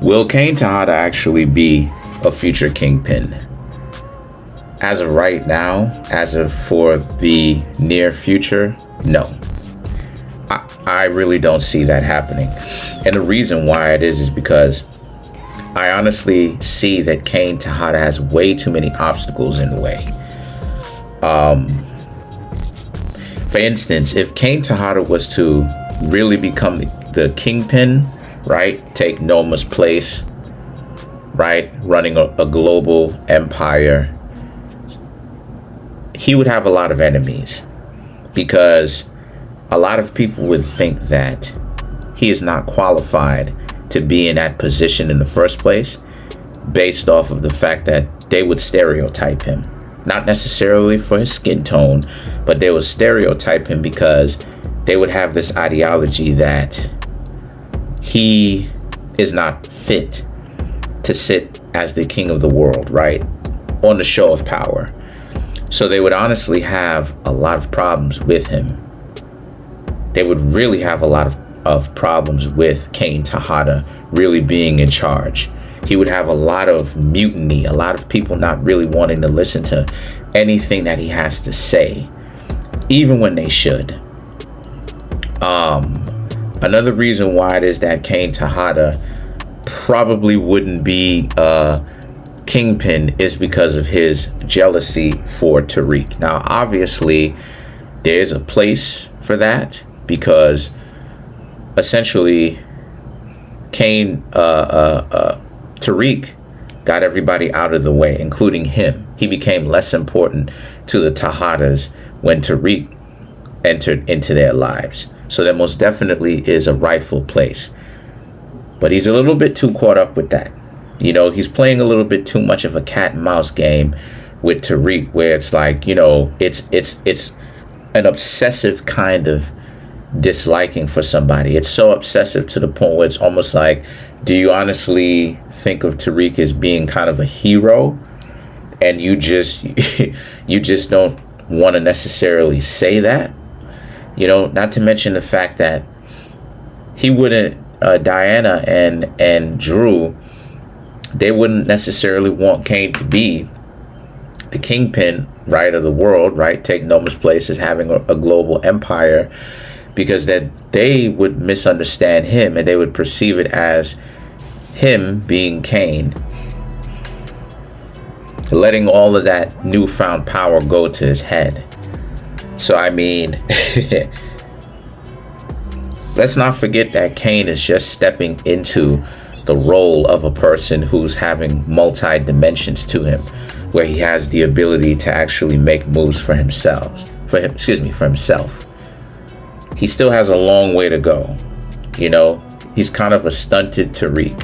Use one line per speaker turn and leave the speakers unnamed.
Will Kane Tejada actually be a future kingpin? As of right now, as of for the near future, no. I really don't see that happening. And the reason why it is because I honestly see that Kane Tejada has way too many obstacles in the way. For instance, if Kane Tejada was to really become the kingpin, right? Take Noma's place, right? Running a global empire, he would have a lot of enemies because a lot of people would think that he is not qualified to be in that position in the first place based off of the fact that they would stereotype him. Not necessarily for his skin tone, but they would stereotype him because they would have this ideology that he is not fit to sit as the king of the world, right? On the show of power. So they would honestly have a lot of problems with him. They would really have a lot of problems with Kane Tejada really being in charge. He would have a lot of mutiny, a lot of people not really wanting to listen to anything that he has to say, even when they should. Another reason why it is that Kane Tejada probably wouldn't be kingpin is because of his jealousy for Tariq. Now, obviously, there is a place for that because essentially Tariq got everybody out of the way, including him. He became less important to the Tejadas when Tariq entered into their lives. So there most definitely is a rightful place. But he's a little bit too caught up with that. You know, he's playing a little bit too much of a cat and mouse game with Tariq, where it's like, you know, it's an obsessive kind of disliking for somebody. It's so obsessive to the point where it's almost like, do you honestly think of Tariq as being kind of a hero? And you just don't want to necessarily say that, you know, not to mention the fact that he wouldn't, Diana and Drew, they wouldn't necessarily want Kane to be the kingpin, right, of the world, right? Take Noma's place as having a global empire, because that they would misunderstand him and they would perceive it as him being Kane, letting all of that newfound power go to his head. So, I mean, let's not forget that Kane is just stepping into the role of a person who's having multi-dimensions to him, where he has the ability to actually make moves for himself. He still has a long way to go. You know, he's kind of a stunted Tariq.